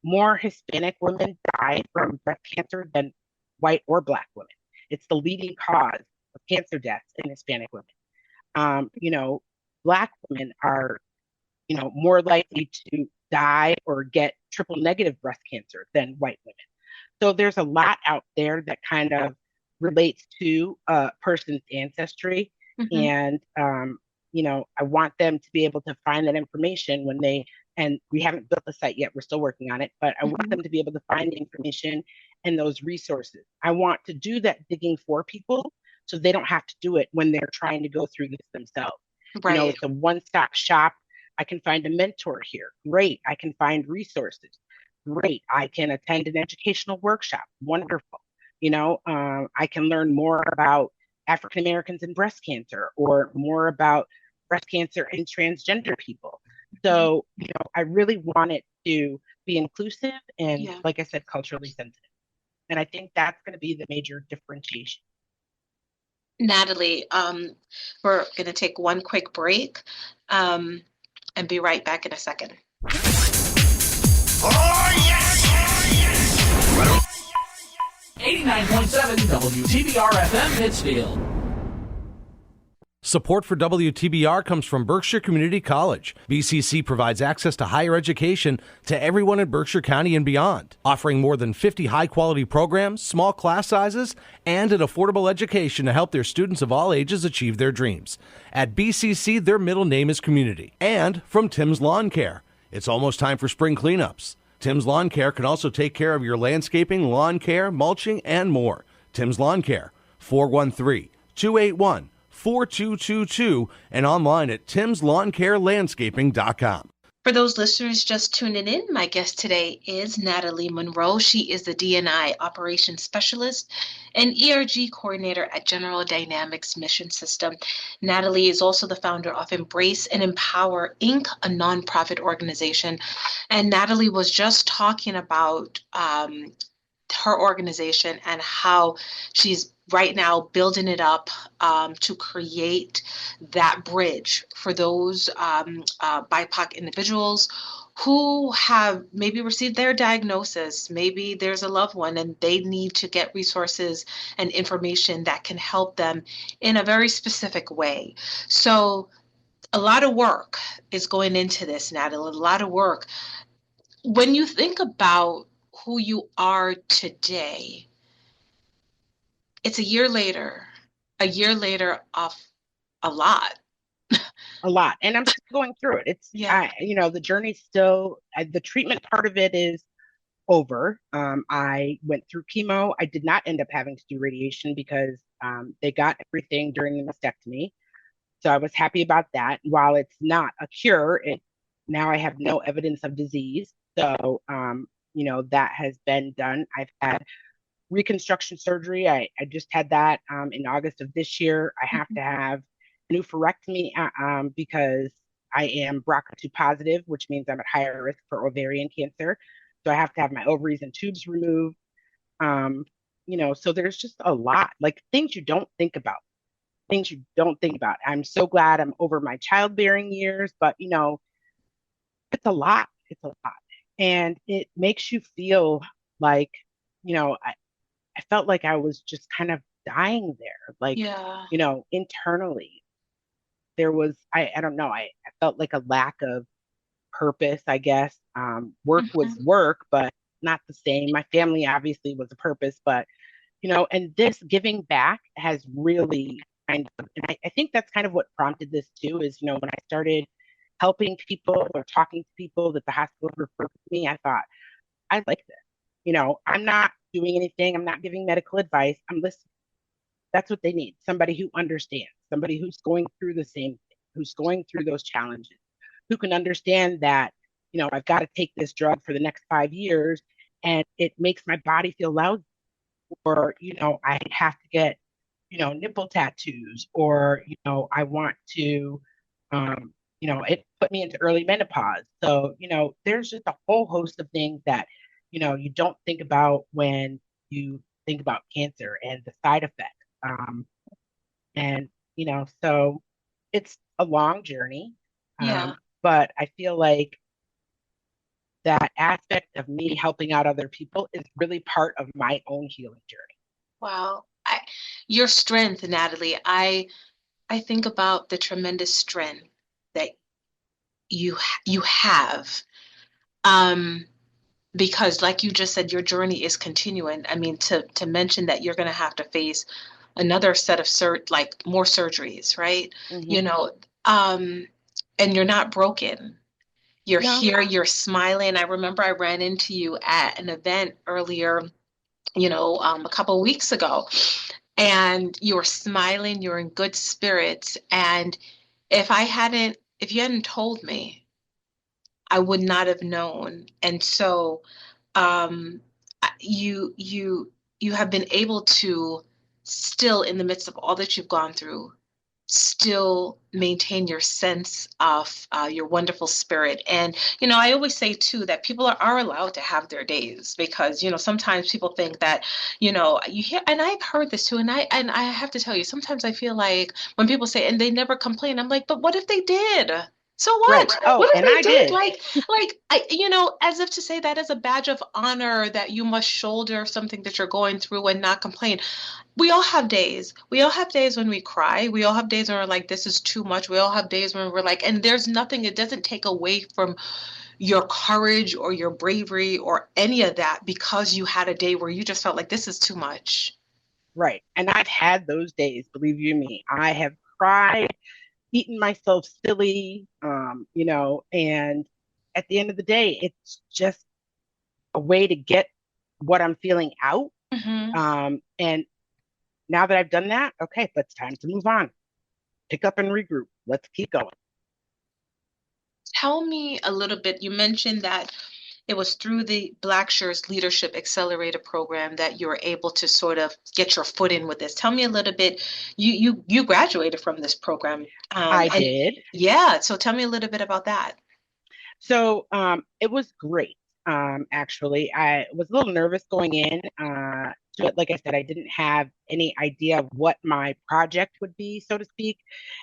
more Hispanic women die from breast cancer than white or Black women. It's the leading cause of cancer deaths in Hispanic women. Black women are, more likely to die or get triple negative breast cancer than white women. So there's a lot out there that kind of relates to a person's ancestry. And, I want them to be able to find that information and we haven't built the site yet, we're still working on it, but I want them to be able to find the information and those resources. I want to do that digging for people so they don't have to do it when they're trying to go through this themselves. Right. It's a one-stop shop. I can find a mentor here. Great. I can find resources. Great. I can attend an educational workshop. Wonderful. I can learn more about African Americans and breast cancer, or more about breast cancer and transgender people. So, I really want it to be inclusive and, like I said, culturally sensitive. And I think that's going to be the major differentiation. Natale, we're going to take one quick break and be right back in a second. Oh, yes! 89.7 WTBR-FM Pittsfield. Support for WTBR comes from Berkshire Community College. BCC provides access to higher education to everyone in Berkshire County and beyond, offering more than 50 high-quality programs, small class sizes, and an affordable education to help their students of all ages achieve their dreams. At BCC, their middle name is community. And from Tim's Lawn Care. It's almost time for spring cleanups. Tim's Lawn Care can also take care of your landscaping, lawn care, mulching, and more. Tim's Lawn Care, 413-281-4222 and online at timslawncarelandscaping.com. For those listeners just tuning in, my guest today is Natale Monroe. She is the D&I Operations Specialist and ERG Coordinator at General Dynamics Mission System. Natale is also the founder of Embrace and Empower, Inc., a nonprofit organization. And Natale was just talking about her organization and how she's right now building it up to create that bridge for those BIPOC individuals who have maybe received their diagnosis. Maybe there's a loved one and they need to get resources and information that can help them in a very specific way. So a lot of work is going into this, Natale, a lot of work. When you think about who you are today, it's a year later of a lot. A lot. And I'm still going through it. It's, the journey's still, the treatment part of it is over. I went through chemo. I did not end up having to do radiation because they got everything during the mastectomy. So I was happy about that. While it's not a cure, now I have no evidence of disease. So, that has been done. I've had reconstruction surgery. I just had that in August of this year. I have to have a oophorectomy because I am BRCA2 positive, which means I'm at higher risk for ovarian cancer. So I have to have my ovaries and tubes removed. So there's just a lot, like things you don't think about. I'm so glad I'm over my childbearing years, but it's a lot. And it makes you feel like, I felt like I was just kind of dying there. Like, internally there was, I don't know, I felt like a lack of purpose, I guess. Work was work, but not the same. My family obviously was a purpose, but, and this giving back has really and I think that's kind of what prompted this too, is, when I started helping people or talking to people that the hospital referred to me, I thought, I like this. I'm not doing anything. I'm not giving medical advice. I'm listening. That's what they need. Somebody who understands, somebody who's going through the same thing, who's going through those challenges, who can understand that, I've got to take this drug for the next 5 years and it makes my body feel lousy, or, I have to get, nipple tattoos, or, I want to, it put me into early menopause. So, there's just a whole host of things that, you don't think about when you think about cancer and the side effects. So it's a long journey. But I feel like that aspect of me helping out other people is really part of my own healing journey. Wow. Your strength, Natale, I think about the tremendous strength that you have. Because like you just said, your journey is continuing. I mean, to mention that you're going to have to face another set of more surgeries, right? And you're not broken. You're here, you're smiling. I remember I ran into you at an event earlier, a couple of weeks ago, and you were smiling, you're in good spirits. And if you hadn't told me, I would not have known. And so you have been able to still, in the midst of all that you've gone through, still maintain your sense of your wonderful spirit. And, I always say too, that people are allowed to have their days, because, sometimes people think that, you hear, and I've heard this too. And I have to tell you, sometimes I feel like when people say, and they never complain, I'm like, but what if they did? So what? Right. Oh, What if and they I did? did. As if to say that as a badge of honor that you must shoulder something that you're going through and not complain. We all have days. We all have days when we cry. We all have days when we're like, this is too much. We all have days when we're like, and there's nothing, it doesn't take away from your courage or your bravery or any of that because you had a day where you just felt like this is too much. Right. And I've had those days, believe you me. I have cried, eaten myself silly, and at the end of the day, it's just a way to get what I'm feeling out. Hmm. And now that I've done that, okay, but it's time to move on. Pick up and regroup. Let's keep going. Tell me a little bit. You mentioned that it was through the Blackshares Leadership Accelerator program that you were able to sort of get your foot in with this. Tell me a little bit. You graduated from this program. I did. Yeah. So tell me a little bit about that. So it was great. Actually, I was a little nervous going in to it. Like I said, I didn't have any idea of what my project would be, so to speak.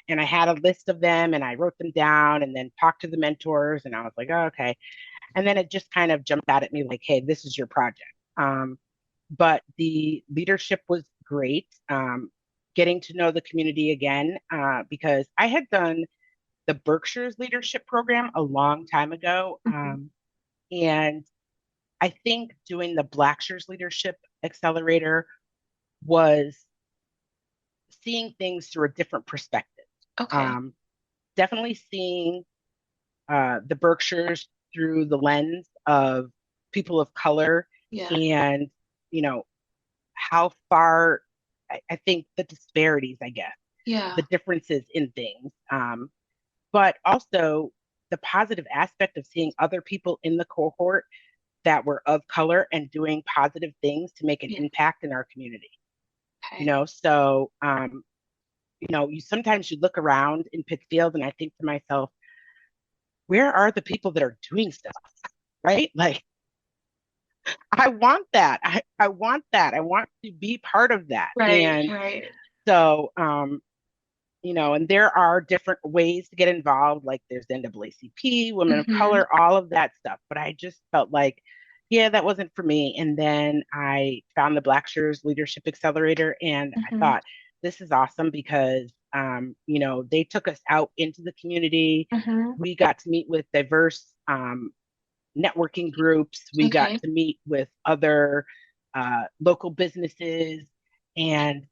And I had a list of them and I wrote them down and then talked to the mentors. And I was like, oh, okay. And then it just kind of jumped out at me like, hey, this is your project. But the leadership was great. Getting to know the community again, because I had done the Berkshire's leadership program a long time ago. And I think doing the Blackshares Leadership Accelerator was seeing things through a different perspective. Okay. Definitely seeing the Berkshires through the lens of people of color Yeah. and, how far I think the disparities, I guess, Yeah. the differences in things. But also the positive aspect of seeing other people in the cohort that were of color and doing positive things to make an Yeah. impact in our community. Okay. So you sometimes you look around in Pittsfield and I think to myself, where are the people that are doing stuff? Right? Like, I want that. I want that. I want to be part of that. Right. And Right. so and there are different ways to get involved, like there's NAACP, Women of Color, all of that stuff. But I just felt like, yeah, that wasn't for me. And then I found the Blackshares Leadership Accelerator, and I thought, this is awesome because, they took us out into the community. We got to meet with diverse networking groups. We got Okay. to meet with other local businesses, and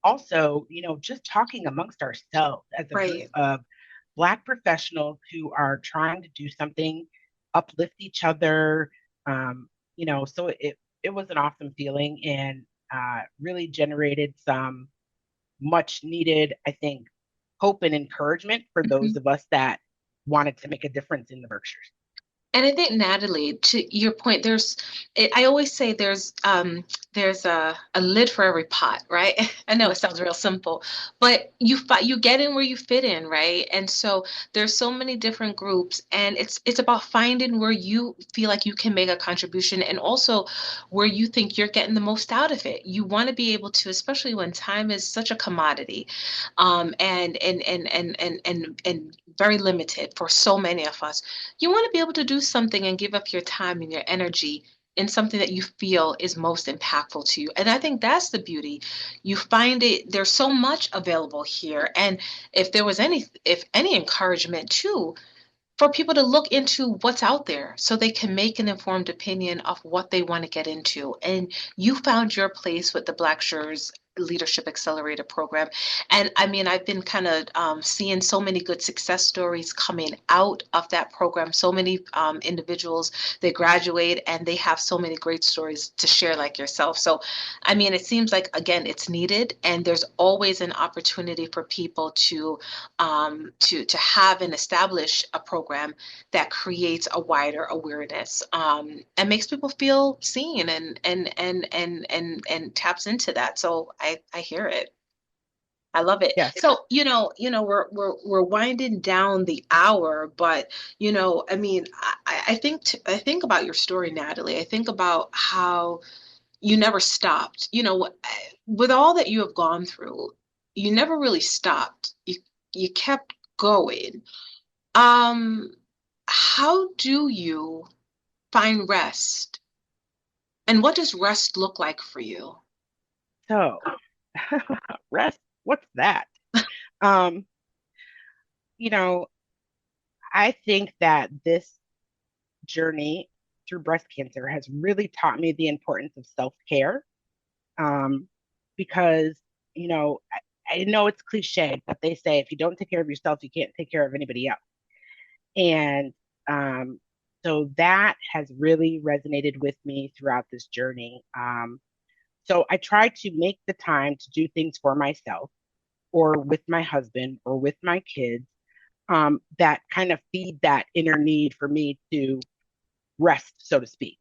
also, just talking amongst ourselves as a group Right. of Black professionals who are trying to do something, uplift each other. So it was an awesome feeling and really generated some much needed, I think, hope and encouragement for those of us that wanted to make a difference in the Berkshires. And I think, Natalie, to your point, I always say there's a lid for every pot, right? I know it sounds real simple, but you get in where you fit in, right? And so there's so many different groups, and it's about finding where you feel like you can make a contribution, and also where you think you're getting the most out of it. You want to be able to, especially when time is such a commodity, and very limited for so many of us. You want to be able to do something and give up your time and your energy in something that you feel is most impactful to you. And I think that's the beauty. You find there's so much available here. And if any encouragement too, for people to look into what's out there so they can make an informed opinion of what they want to get into. And you found your place with the Blackshares Leadership Accelerator program. And I mean, I've been kind of seeing so many good success stories coming out of that program. So many individuals, they graduate and they have so many great stories to share like yourself. So, I mean, it seems like, again, it's needed, and there's always an opportunity for people to have and establish a program that creates a wider awareness, and makes people feel seen and taps into that. So I hear it. I love it. Yes. So, we're winding down the hour, but I mean, I think about your story, Natalie. I think about how you never stopped. With all that you have gone through, you never really stopped. You kept going. Um, how do you find rest? And what does rest look like for you? So, rest, what's that? Um, you know, I think that this journey through breast cancer has really taught me the importance of self-care. Um, because, I know it's cliche, but they say if you don't take care of yourself, you can't take care of anybody else. And um, so that has really resonated with me throughout this journey. So I try to make the time to do things for myself or with my husband or with my kids, that kind of feed that inner need for me to rest, so to speak.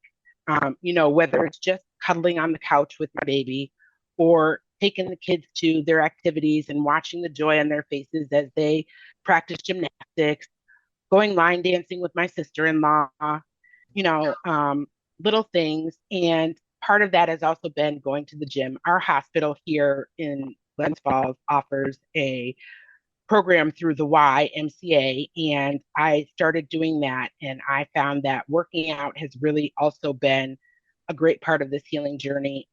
Whether it's just cuddling on the couch with my baby or taking the kids to their activities and watching the joy on their faces as they practice gymnastics, going line dancing with my sister-in-law, you know, um, little things. And part of that has also been going to the gym. Our hospital here in Glens Falls offers a program through the YMCA, and I started doing that. And I found that working out has really also been a great part of this healing journey.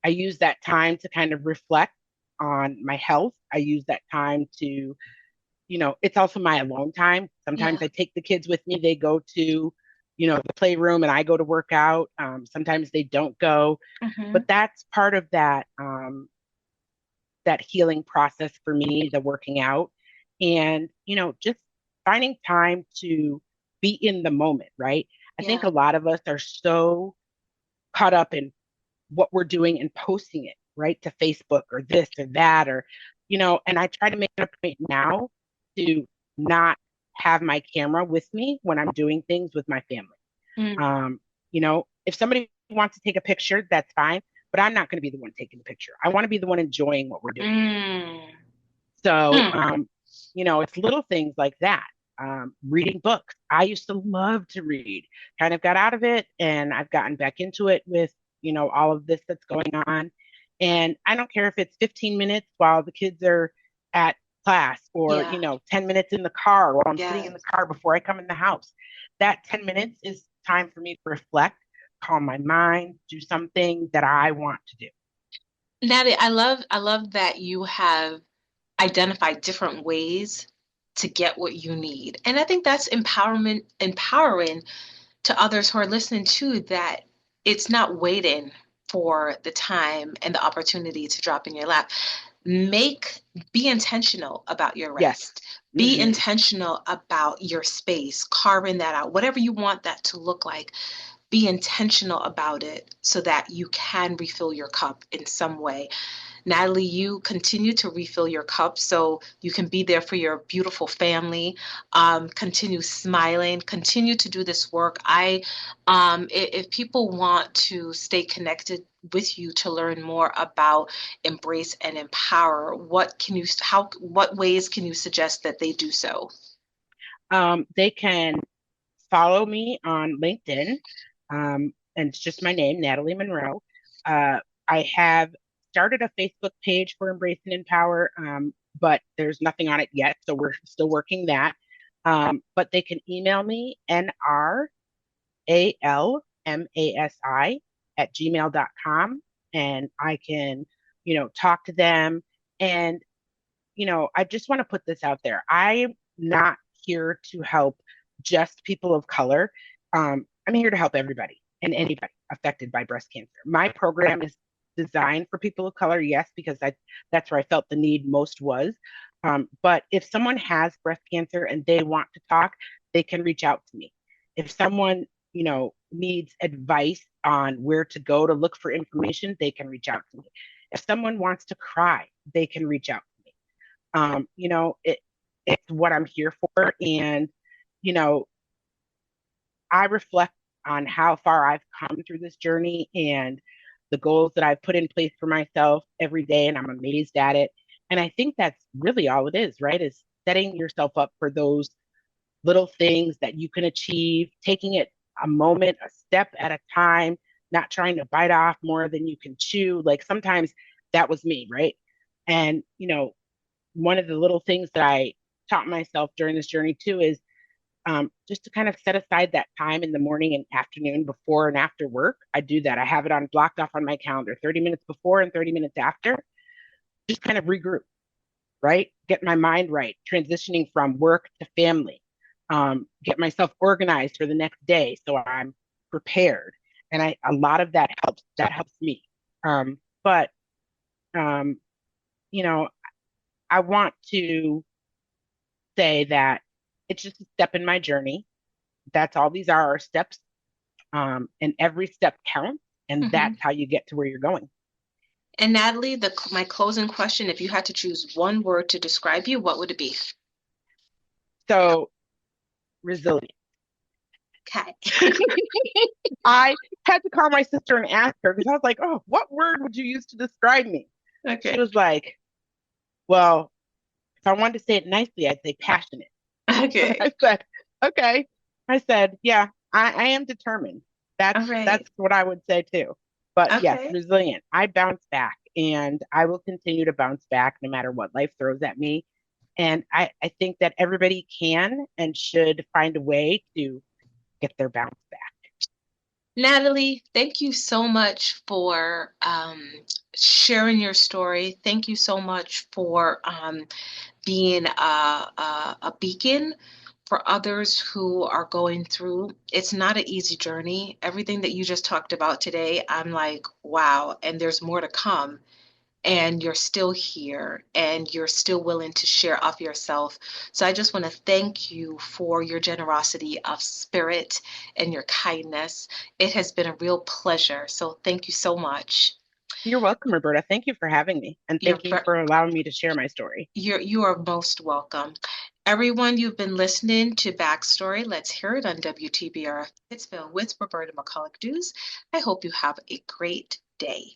I use that time to kind of reflect on my health. I use that time to, it's also my alone time. Sometimes Yeah. I take the kids with me. They go to, the playroom and I go to work out. Sometimes they don't go, Hmm. but that's part of that healing process for me, the working out, and just finding time to be in the moment, right? I think Yeah. a lot of us are so caught up in what we're doing and posting it right to Facebook or this or that, or and I try to make it a point now to not have my camera with me when I'm doing things with my family. Mm. If somebody wants to take a picture, that's fine, but I'm not going to be the one taking the picture. I want to be the one enjoying what we're doing. Mm. So, Hmm. it's little things like that. Reading books. I used to love to read, kind of got out of it, and I've gotten back into it with, all of this that's going on. And I don't care if it's 15 minutes while the kids are at class or, Yeah. 10 minutes in the car while I'm sitting in the Yes. car before I come in the house. That 10 minutes is time for me to reflect, calm my mind, do something that I want to do. Natty, I love that you have identified different ways to get what you need. And I think that's empowering to others who are listening too, that it's not waiting for the time and the opportunity to drop in your lap. Make Be intentional about your Yes. rest. Be Hmm. intentional about your space, carving that out, whatever you want that to look like. Be intentional about it so that you can refill your cup in some way. Natalie, you continue to refill your cup so you can be there for your beautiful family. Continue smiling, continue to do this work. If people want to stay connected with you to learn more about Embrace and Empower, what ways can you suggest that they do so? They can follow me on LinkedIn, and it's just my name, Natalie Monroe. I have started a Facebook page for Embrace and Empower, but there's nothing on it yet, so we're still working that. But they can email me, NRALMASI@gmail.com, and I can, talk to them. And I just want to put this out there. I'm not here to help just people of color. I'm here to help everybody and anybody affected by breast cancer. My program is designed for people of color, yes, because that's where I felt the need most was. But if someone has breast cancer and they want to talk, they can reach out to me. If someone, needs advice on where to go to look for information, they can reach out to me. If someone wants to cry, they can reach out to me. It's what I'm here for. And, you know, I reflect on how far I've come through this journey and the goals that I've put in place for myself every day, and I'm amazed at it. And I think that's really all it is, right? Is setting yourself up for those little things that you can achieve, taking it a moment, a step at a time, not trying to bite off more than you can chew. Like sometimes that was me, right? And, one of the little things that I taught myself during this journey too is just to kind of set aside that time in the morning and afternoon before and after work. I do that. I have it on blocked off on my calendar, 30 minutes before and 30 minutes after, just kind of regroup, right? Get my mind right, transitioning from work to family, get myself organized for the next day so I'm prepared. And a lot of that helps me. But you know, I want to say that it's just a step in my journey. That's all these are steps. And every step counts. And that's how you get to where you're going. And Natalie, my closing question, if you had to choose one word to describe you, what would it be? So, resilient. Okay. I had to call my sister and ask her because I was like, oh, what word would you use to describe me? Okay. She was like, well, if I wanted to say it nicely, I'd say passionate. Okay. I said, okay. I said, yeah, I am determined. That's what I would say too. But yes, resilient. I bounce back and I will continue to bounce back no matter what life throws at me. And I think that everybody can and should find a way to get their bounce back. Natalie, thank you so much for sharing your story. Thank you so much for being a beacon for others who are going through. It's not an easy journey. Everything that you just talked about today, I'm like, wow, and there's more to come. And you're still here and you're still willing to share of yourself. So I just want to thank you for your generosity of spirit and your kindness. It has been a real pleasure. So thank you so much. You're welcome, Roberta. Thank you for having me. And thank you for allowing me to share my story. You are most welcome. Everyone, you've been listening to Backstory. Let's hear it on WTBR Pittsfield with Roberta McCulloch-Dews. I hope you have a great day.